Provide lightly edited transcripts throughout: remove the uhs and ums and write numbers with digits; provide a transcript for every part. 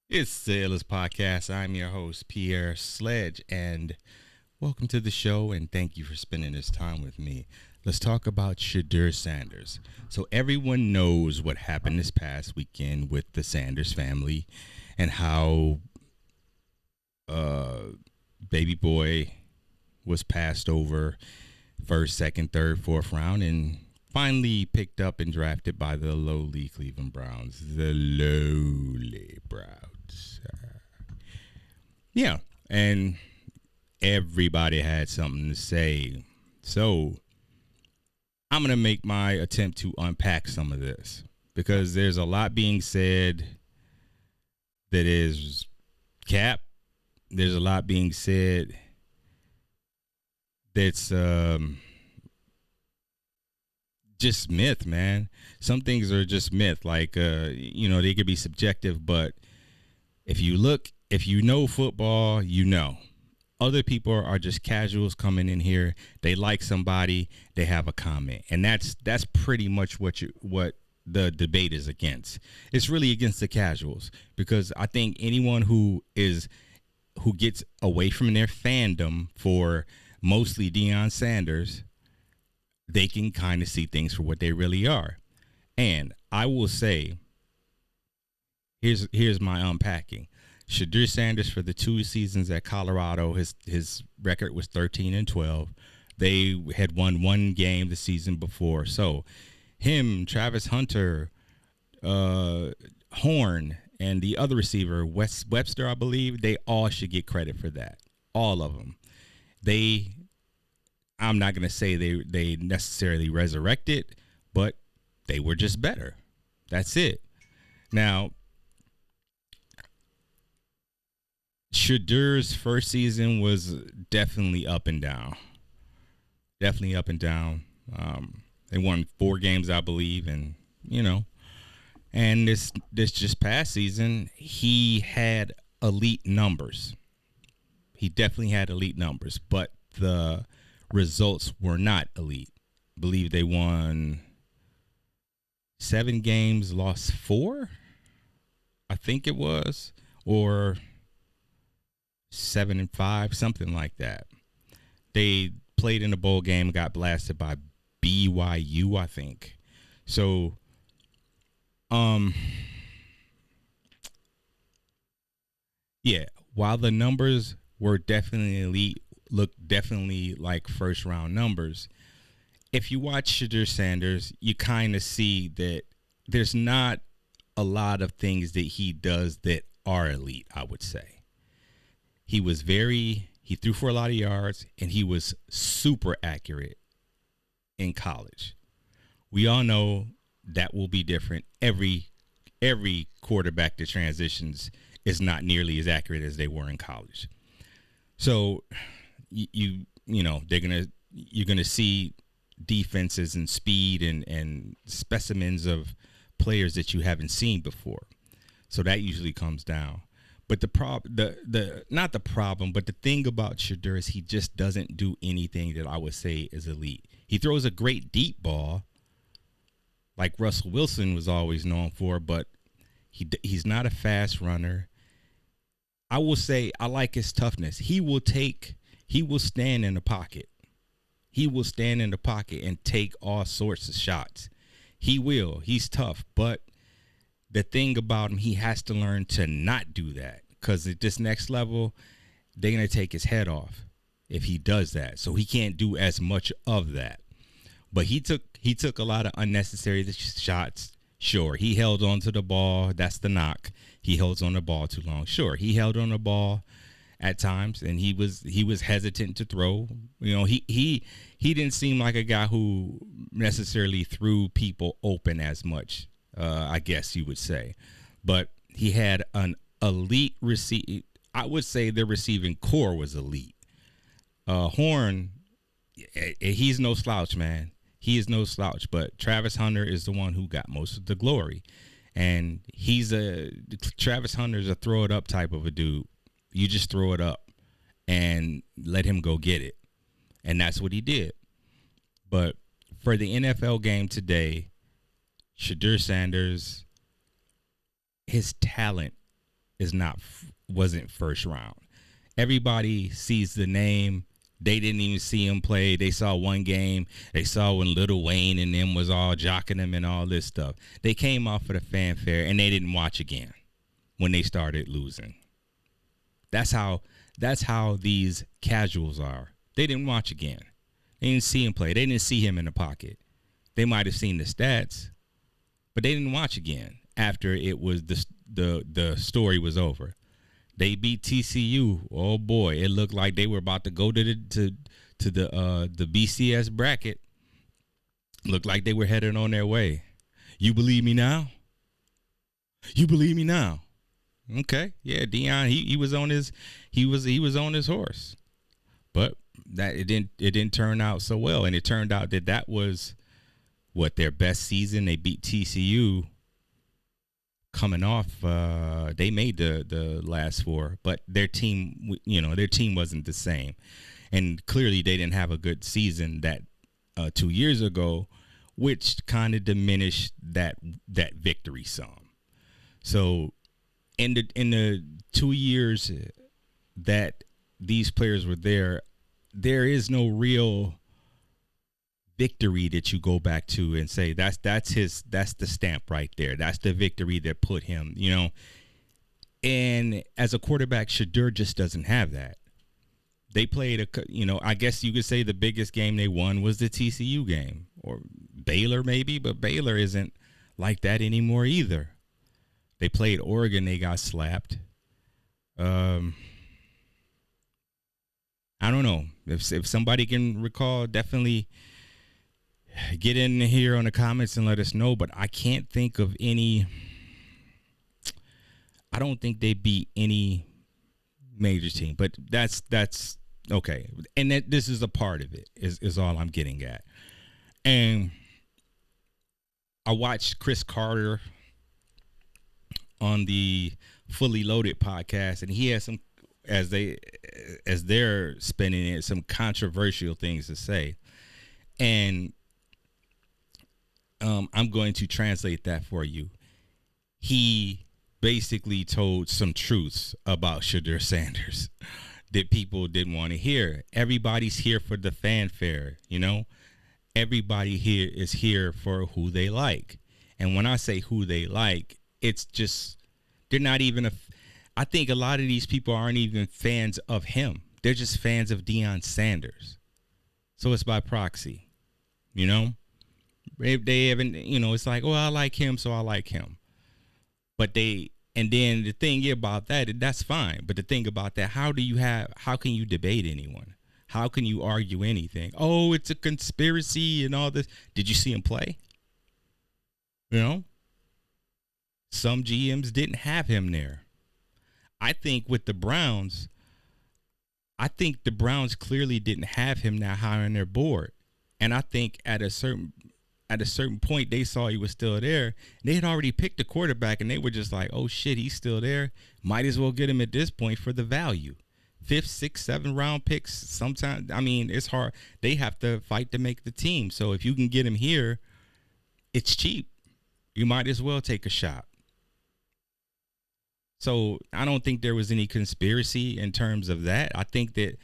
It's Sailors Podcast. I'm your host, Pierre Sledge, and welcome to the show. And thank you for spending this time with me. Let's talk about Shedeur Sanders. So, everyone knows what happened this past weekend with the Sanders family and how uh, baby boy was passed over first, second, third, fourth round, and finally picked up and drafted by the lowly Cleveland Browns. The lowly Browns. Yeah, and everybody had something to say. So I'm going to make my attempt to unpack some of this because there's a lot being said that is cap. There's a lot being said that's just myth, man. Some things are just myth. Like, they could be subjective, but if you know football, you know. Other people are just casuals coming in here. They like somebody, they have a comment, and that's pretty much what the debate is against. It's really against the casuals because I think anyone who gets away from their fandom for mostly Deion Sanders, they can kind of see things for what they really are. And I will say, here's my unpacking. Shedeur Sanders for the 2 seasons at Colorado, his record was 13-12. They had won one game the season before. So him, Travis Hunter, uh, Horn, and the other receiver, Webster, I believe, they all should get credit for that. All of them. They, I'm not gonna say they necessarily resurrected, but they were just better. That's it. Now, Shedeur's first season was definitely up and down. Definitely up and down. They won 4 games, I believe, and you know, and this just past season, he had elite numbers. He definitely had elite numbers, but the results were not elite. I believe they won 7 games, lost 4. I think it was, or 7-5, something like that. They played in a bowl game, got blasted by BYU, I think. So, um, yeah, while the numbers were definitely elite, look definitely like first round numbers. If you watch Shedeur Sanders, you kind of see that there's not a lot of things that he does that are elite, I would say. He threw for a lot of yards and he was super accurate in college. We all know that will be different. Every quarterback that transitions is not nearly as accurate as they were in college. So you're gonna see defenses and speed and specimens of players that you haven't seen before. So that usually comes down. But the not the problem, but the thing about Shedeur is he just doesn't do anything that I would say is elite. He throws a great deep ball, like Russell Wilson was always known for, but he's not a fast runner. I will say I like his toughness. He will stand in the pocket. He will stand in the pocket and take all sorts of shots. He will. He's tough, but the thing about him, he has to learn to not do that because at this next level, they're gonna take his head off if he does that. So he can't do as much of that. But he took a lot of unnecessary shots. Sure, he held on to the ball. That's the knock. He holds on the ball too long. Sure, he held on the ball at times, and he was hesitant to throw. He didn't seem like a guy who necessarily threw people open as much. I guess you would say, but he had an elite receive. I would say the receiving core was elite. Horn, he's no slouch, man. He is no slouch, but Travis Hunter is the one who got most of the glory. And Travis Hunter is a throw it up type of a dude. You just throw it up and let him go get it. And that's what he did. But for the NFL game today, Shedeur Sanders, his talent is not wasn't first round. Everybody sees the name. They didn't even see him play. They saw one game. They saw when Lil Wayne and them was all jocking him and all this stuff. They came off of the fanfare and they didn't watch again when they started losing. That's how these casuals are. They didn't watch again. They didn't see him play. They didn't see him in the pocket. They might have seen the stats, but they didn't watch again after it was the story was over. They beat TCU. Oh boy, it looked like they were about to go to the BCS bracket. Looked like they were headed on their way. You believe me now? You believe me now? Okay, yeah, Deion, he was on his horse, but that it didn't turn out so well, and it turned out that was what their best season. They beat TCU. Coming off, they made the last four, but their team wasn't the same, and clearly they didn't have a good season that 2 years ago, which kind of diminished that victory some. So, in the 2 years that these players were there is no real victory that you go back to and say that's the stamp right there. That's the victory that put him, And as a quarterback, Shedeur just doesn't have that. They played I guess you could say the biggest game they won was the TCU game, or Baylor maybe, but Baylor isn't like that anymore either. They played Oregon, they got slapped. I don't know if somebody can recall, definitely get in here on the comments and let us know, but I can't think of any. I don't think they beat any major team, but that's okay. And this is a part of it is all I'm getting at. And I watched Chris Carter on the Fully Loaded podcast, and he has some, as they're spinning it, some controversial things to say. And I'm going to translate that for you. He basically told some truths about Shedeur Sanders that people didn't want to hear. Everybody's here for the fanfare, Everybody here is here for who they like. And when I say who they like, it's just, they're not even I think a lot of these people aren't even fans of him. They're just fans of Deion Sanders. So it's by proxy, They haven't, it's like, well, I like him, so I like him. And then the thing about that's fine. But the thing about that, how can you debate anyone? How can you argue anything? Oh, it's a conspiracy and all this. Did you see him play? Some GMs didn't have him there. I think with the Browns, the Browns clearly didn't have him that high on their board. And I think at a certain point, they saw he was still there. They had already picked a quarterback, and they were just like, oh, shit, he's still there. Might as well get him at this point for the value. 5th, 6th, 7th round picks. Sometimes, it's hard. They have to fight to make the team. So if you can get him here, it's cheap. You might as well take a shot. So I don't think there was any conspiracy in terms of that. I think that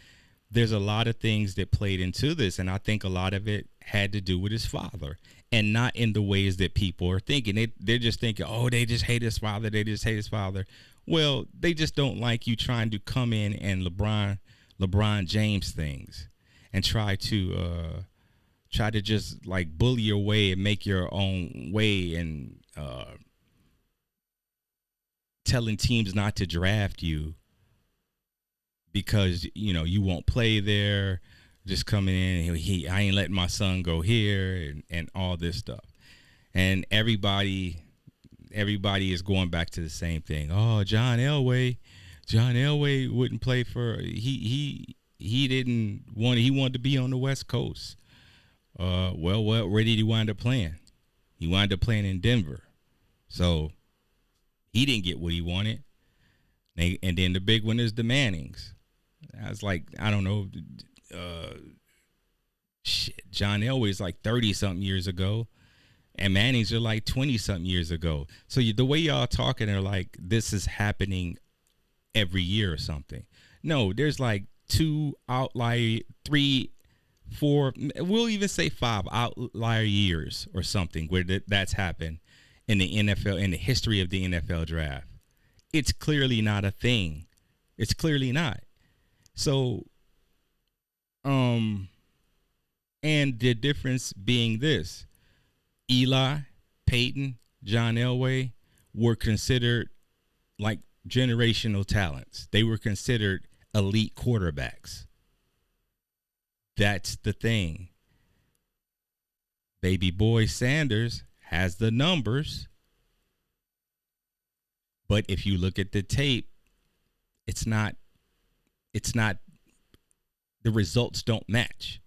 there's a lot of things that played into this, and I think a lot of it had to do with his father, and not in the ways that people are thinking. They're just thinking, oh, they just hate his father. They just hate his father. Well, they just don't like you trying to come in and LeBron James things and try to just like bully your way and make your own way, and telling teams not to draft you because you won't play there. Just coming in, I ain't letting my son go here, and all this stuff. And everybody is going back to the same thing. Oh, John Elway wouldn't play for, he wanted to be on the West Coast. Well, where did he wind up playing? He wound up playing in Denver. So he didn't get what he wanted. And then the big one is the Mannings. I was like, I don't know. John Elway's like 30-something years ago, and Mannings are like 20-something years ago. So the way y'all talking are like this is happening every year or something. No, there's like two outlier, three, four, we'll even say five outlier years or something where that's happened in the NFL, in the history of the NFL draft. It's clearly not a thing. It's clearly not. So, um, and the difference being this: Eli, Peyton, John Elway were considered like generational talents. They were considered elite quarterbacks. That's the thing. Baby boy Sanders has the numbers, but if you look at the tape, it's not the results don't match.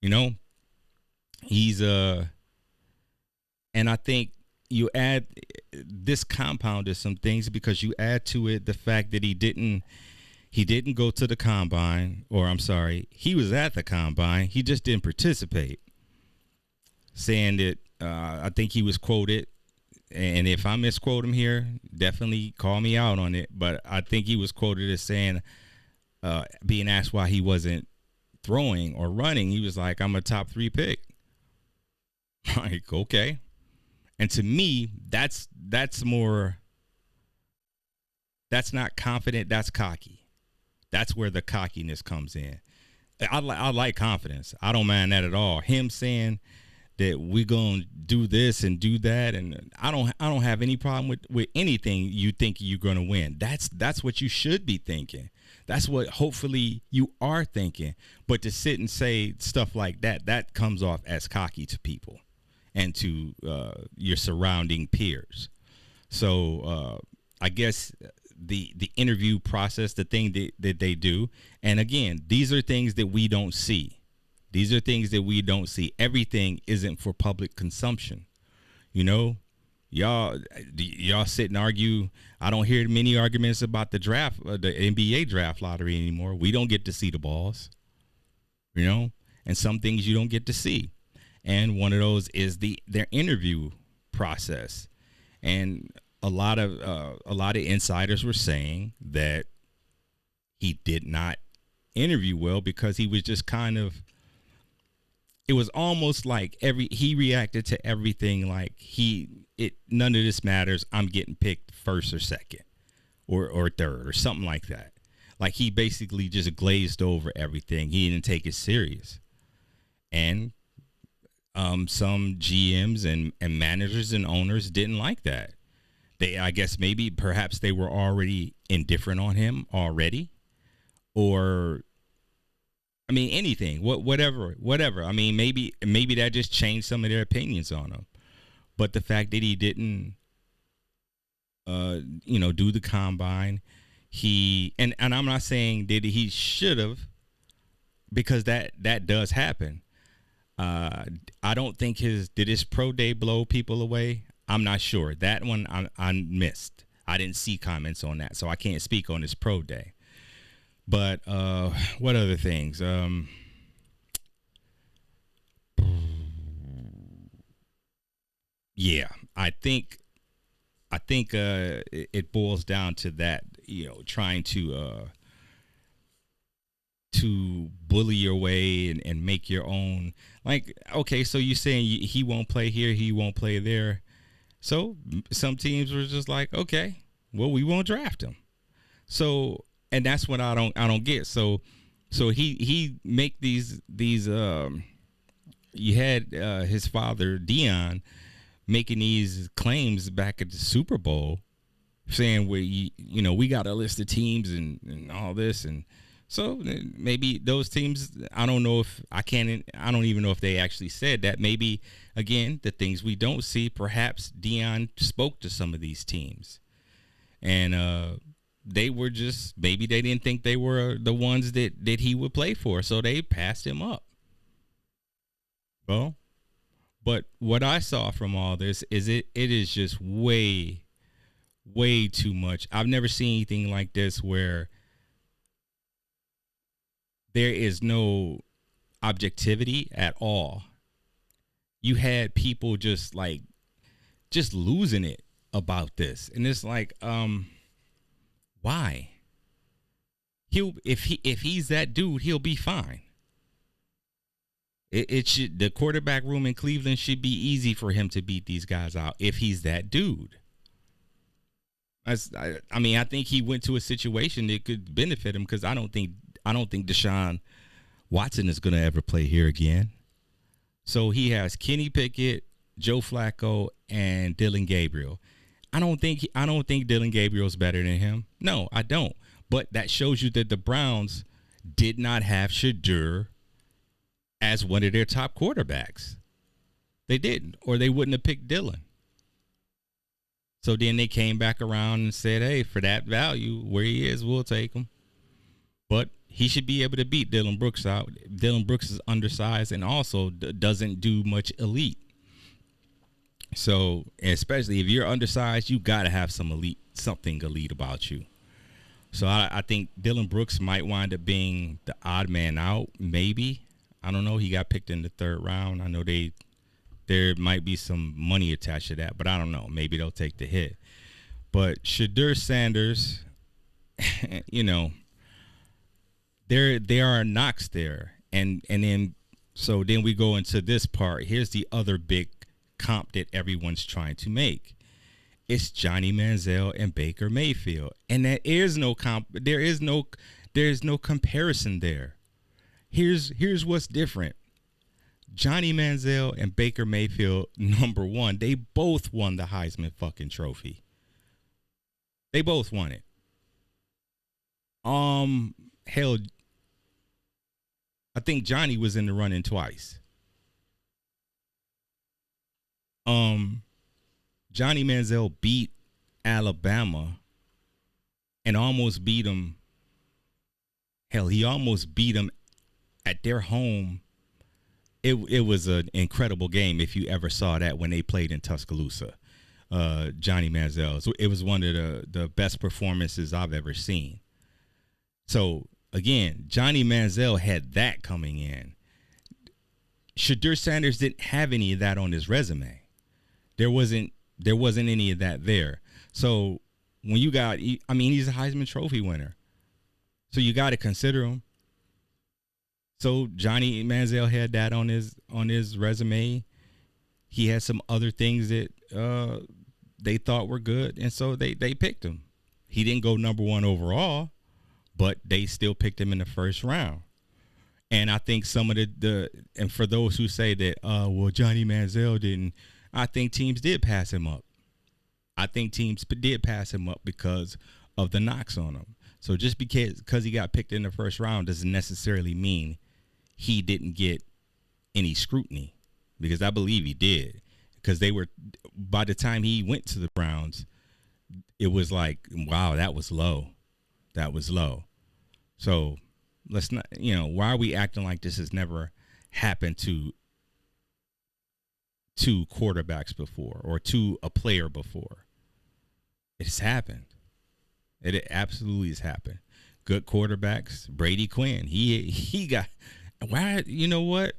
You know, he's and I think you add this compounded some things because you add to it the fact that he didn't go to the combine, or I'm sorry, he was at the combine, he just didn't participate. Saying that I think he was quoted, and if I misquote him here, definitely call me out on it, but I think he was quoted as saying, being asked why he wasn't throwing or running, he was like, I'm a top 3 pick. Like, okay. And to me, that's more, that's not confident, that's cocky. That's where the cockiness comes in. I like confidence. I don't mind that at all. Him saying that we're going to do this and do that, and I don't have any problem with anything you think you're going to win. That's what you should be thinking. That's what hopefully you are thinking. But to sit and say stuff like that comes off as cocky to people and to your surrounding peers. So I guess the interview process, the thing that they do, and again, these are things that we don't see. These are things that we don't see. Everything isn't for public consumption. You know, y'all sit and argue. I don't hear many arguments about the draft, the NBA draft lottery anymore. We don't get to see the balls, you know, and some things you don't get to see. And one of those is their interview process. And a lot of insiders were saying that he did not interview well because he was just kind of, it was almost like he reacted to everything like none of this matters. I'm getting picked first or second or third or something like that. Like he basically just glazed over everything. He didn't take it serious. And some GMs and managers and owners didn't like that. I guess perhaps they were already indifferent on him already, or I mean anything, whatever. I mean maybe that just changed some of their opinions on him. But the fact that he didn't, do the combine, and I'm not saying that he should have, because that does happen. I don't think did his pro day blow people away? I'm not sure. That one I missed. I didn't see comments on that, so I can't speak on his pro day. But what other things? Yeah, I think it boils down to that. Trying to bully your way and make your own. Like, okay, so you're saying he won't play here, he won't play there. So some teams were just like, okay, well, we won't draft him. So, and that's what I don't get. So he make these you had his father Dion making these claims back at the Super Bowl, saying we got a list of teams and all this, and so maybe those teams, I don't even know if they actually said that. Maybe, again, the things we don't see, perhaps Dion spoke to some of these teams. And they were just, maybe they didn't think they were the ones that he would play for, so they passed him up. Well, but what I saw from all this is it is just way, way too much. I've never seen anything like this where there is no objectivity at all. You had people just losing it. about this, and it's like, why? He'll if he's that dude, he'll be fine. It should the quarterback room in Cleveland should be easy for him to beat these guys out if he's that dude. I mean, I think he went to a situation that could benefit him because I don't think Deshaun Watson is going to ever play here again. So he has Kenny Pickett, Joe Flacco, and Dylan Gabriel. I don't think Dylan Gabriel's better than him. No, I don't. But that shows you that the Browns did not have Shedeur as one of their top quarterbacks. They didn't, or they wouldn't have picked Dylan. So then they came back around and said, hey, for that value, where he is, we'll take him. But he should be able to beat Dylan Brooks out. Dylan Brooks is undersized and also doesn't do much elite. So, especially if you're undersized, you got to have something elite about you. So I think Dylan Brooks might wind up being the odd man out, maybe. I don't know. He got picked in the third round. I know there might be some money attached to that, but I don't know. Maybe they'll take the hit. But Shedeur Sanders, you know, there are knocks there. And then so then we go into this part. Here's the other big comp that everyone's trying to make. It's Johnny Manziel and Baker Mayfield. And there is no comparison there. Here's what's different. Johnny Manziel and Baker Mayfield, number one, they both won the Heisman fucking trophy. They both won it. Hell, I think Johnny was in the running twice. Johnny Manziel beat Alabama and almost beat them. Hell, he almost beat them at their home. It was an incredible game if you ever saw that when they played in Tuscaloosa. Johnny Manziel. So it was one of the best performances I've ever seen. So again, Johnny Manziel had that coming in. Shedeur Sanders didn't have any of that on his resume. There wasn't any of that there. So when you got, I mean, he's a Heisman Trophy winner. So you got to consider him. So Johnny Manziel had that on his resume. He had some other things that they thought were good, and so they picked him. He didn't go number one overall, but they still picked him in the first round. And I think some of and for those who say that, well, Johnny Manziel didn't, I think teams did pass him up. I think teams did pass him up because of the knocks on him. So just because he got picked in the first round doesn't necessarily mean he didn't get any scrutiny, because I believe he did, because by the time he went to the Browns, it was like, wow, that was low. So let's not, why are we acting like this has never happened to two quarterbacks before or to a player before? It has happened. It absolutely has happened. Good quarterbacks. Brady Quinn. He got, why? You know what?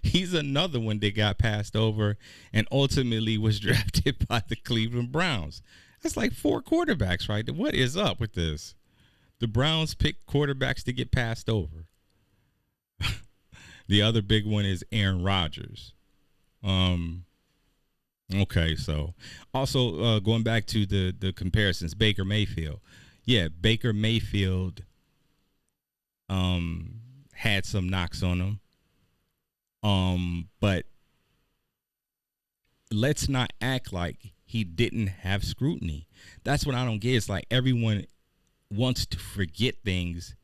He's another one that got passed over and ultimately was drafted by the Cleveland Browns. That's like 4 quarterbacks, right? What is up with this? The Browns pick quarterbacks to get passed over. The other big one is Aaron Rodgers. Okay, so also going back to the comparisons, Baker Mayfield. Yeah, Baker Mayfield had some knocks on him. But let's not act like he didn't have scrutiny. That's what I don't get. It's like everyone wants to forget things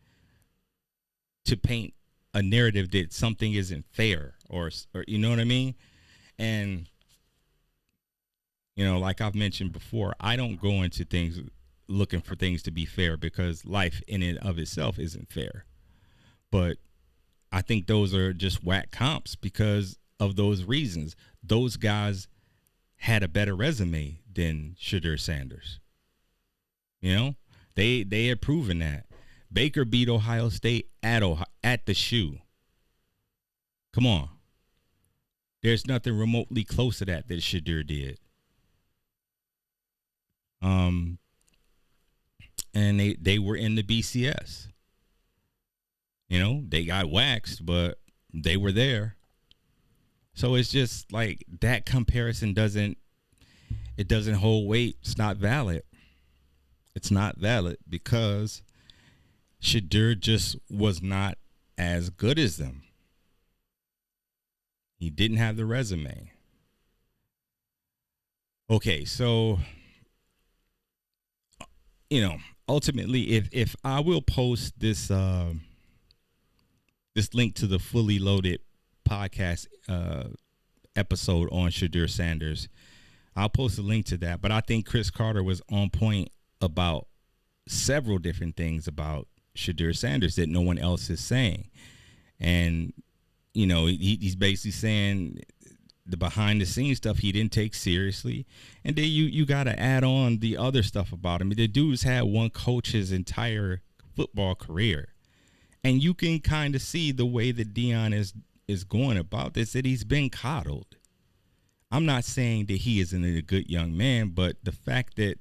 to paint a narrative that something isn't fair or you know what I mean? And like I've mentioned before, I don't go into things looking for things to be fair, because life in and of itself isn't fair. But I think those are just whack comps because of those reasons. Those guys had a better resume than Shedeur Sanders. They had proven that. Baker beat Ohio State at the shoe. Come on. There's nothing remotely close to that Shedeur did. Um, and they were in the BCS. You know, they got waxed, but they were there. So it's just like that comparison doesn't hold weight. It's not valid. It's not valid because Shedeur just was not as good as them. He didn't have the resume. Okay, so ultimately, if I will post this link to the fully loaded podcast episode on Shedeur Sanders, I'll post a link to that. But I think Chris Carter was on point about several different things about Shedeur Sanders that no one else is saying. And, he's basically saying the behind the scenes stuff he didn't take seriously. And then you got to add on the other stuff about him. The dude's had one coach his entire football career. And you can kind of see the way that Deion is going about this, that he's been coddled. I'm not saying that he isn't a good young man, but the fact that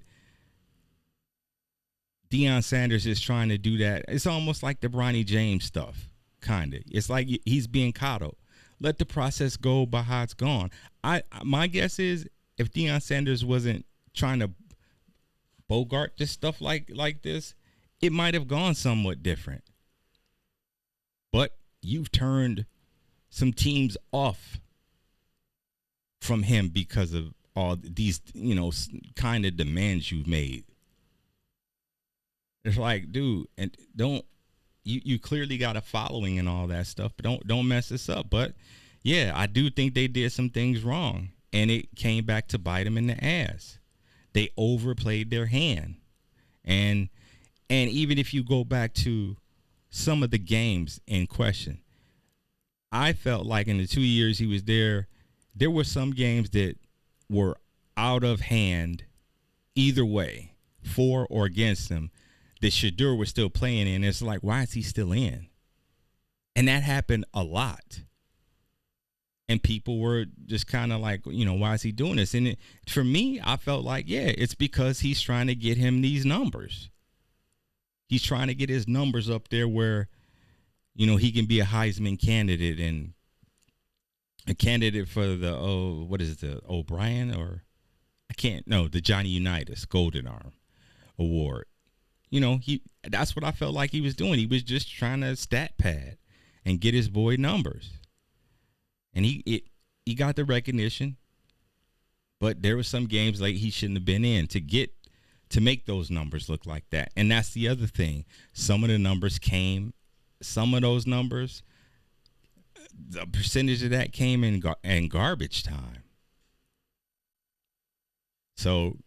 Deion Sanders is trying to do that, it's almost like the Bronny James stuff, kind of. It's like he's being coddled. Let the process go by how it's gone. My guess is if Deion Sanders wasn't trying to bogart this stuff like this, it might have gone somewhat different. But you've turned some teams off from him because of all these, kind of demands you've made. It's like, dude, and you clearly got a following and all that stuff, but don't mess this up. But yeah, I do think they did some things wrong, and it came back to bite them in the ass. They overplayed their hand, and even if you go back to some of the games in question, I felt like in the 2 years he was there were some games that were out of hand either way, for or against him, that Shedeur was still playing in. It's like, why is he still in? And that happened a lot. And people were just kind of like, why is he doing this? And for me, I felt like, yeah, it's because he's trying to get him these numbers. He's trying to get his numbers up there where, he can be a Heisman candidate and a candidate for the, the O'Brien or the Johnny Unitas Golden Arm Award. That's what I felt like he was doing. He was just trying to stat pad and get his boy numbers. And he got the recognition, but there were some games like he shouldn't have been in to make those numbers look like that. And that's the other thing. Some of those numbers, the percentage of that came in garbage time. So,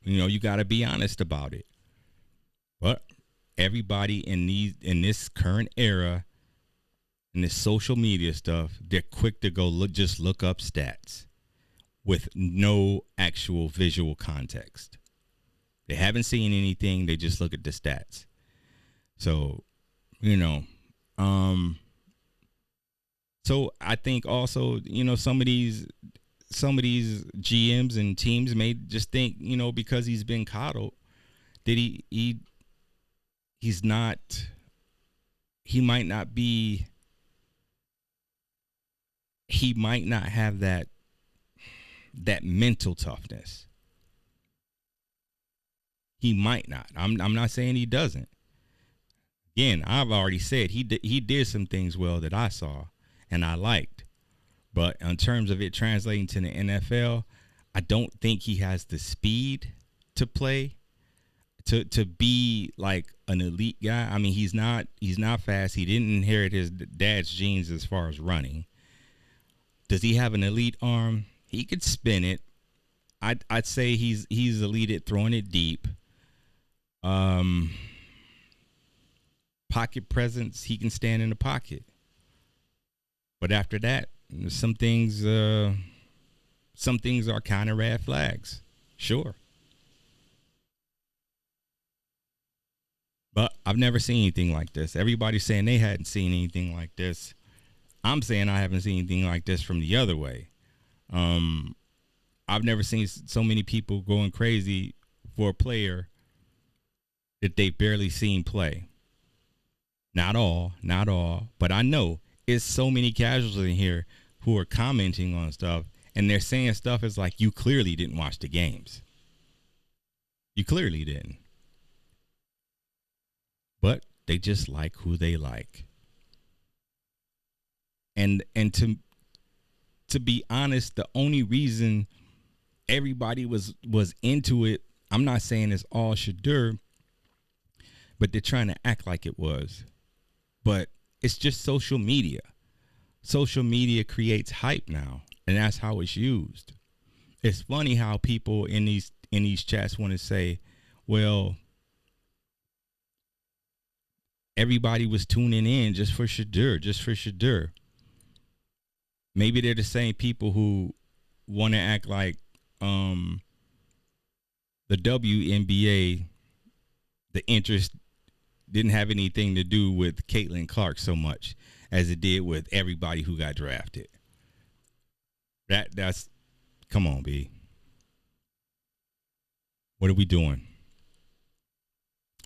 you got to be honest about it. But everybody in this current era, in this social media stuff, they're quick to go look up stats with no actual visual context. They haven't seen anything. They just look at the stats. So, so I think also, some of these GMs and teams may just think, because he's been coddled, that he might not have that mental toughness. He might not. I'm not saying he doesn't. Again, I've already said he did some things well that I saw and I liked. But in terms of it translating to the NFL, I don't think he has the speed to play, to be like an elite guy. I mean, he's not fast. He didn't inherit his dad's genes as far as running. Does he have an elite arm? He could spin it. I'd say he's elite at throwing it deep. Pocket presence, he can stand in the pocket. But after that, some things are kind of red flags. Sure. But I've never seen anything like this. Everybody's saying they hadn't seen anything like this. I'm saying I haven't seen anything like this from the other way. Um, I've never seen so many people going crazy for a player that they barely seen play. Not all, but I know it's so many casuals in here who are commenting on stuff and they're saying stuff is like, you clearly didn't watch the games. You clearly didn't. But they just like who they like. And to be honest, the only reason everybody was into it, I'm not saying it's all Shedeur, but they're trying to act like it was. But it's just social media. Social media creates hype now, and that's how it's used. It's funny how people in these chats want to say, well, everybody was tuning in just for Shedeur, just for Shedeur. Maybe they're the same people who want to act like the WNBA, the interest didn't have anything to do with Caitlin Clark so much as it did with everybody who got drafted. That's come on, B. What are we doing?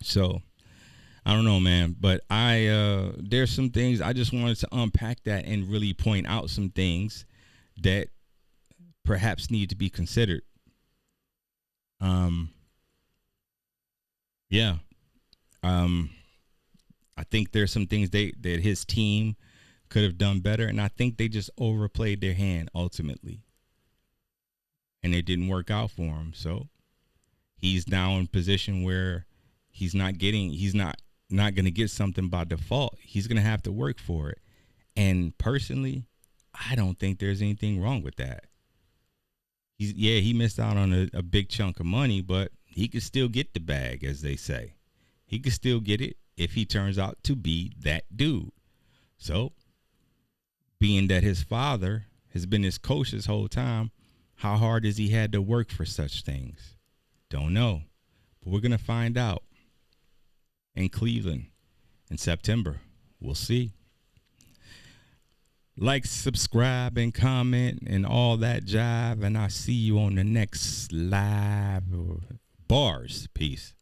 So I don't know, man, but there's some things I just wanted to unpack that and really point out some things that perhaps need to be considered. Um, yeah. Um, I think there's some things that his team could have done better, and I think they just overplayed their hand ultimately, and it didn't work out for him. So he's now in a position where he's not going to get something by default. He's going to have to work for it. And personally, I don't think there's anything wrong with that. He missed out on a big chunk of money, but he could still get the bag, as they say. He could still get it if he turns out to be that dude. So, being that his father has been his coach this whole time, how hard has he had to work for such things? Don't know. But we're going to find out in Cleveland in September. We'll see. Like, subscribe, and comment, and all that jive. And I'll see you on the next live bars. Peace.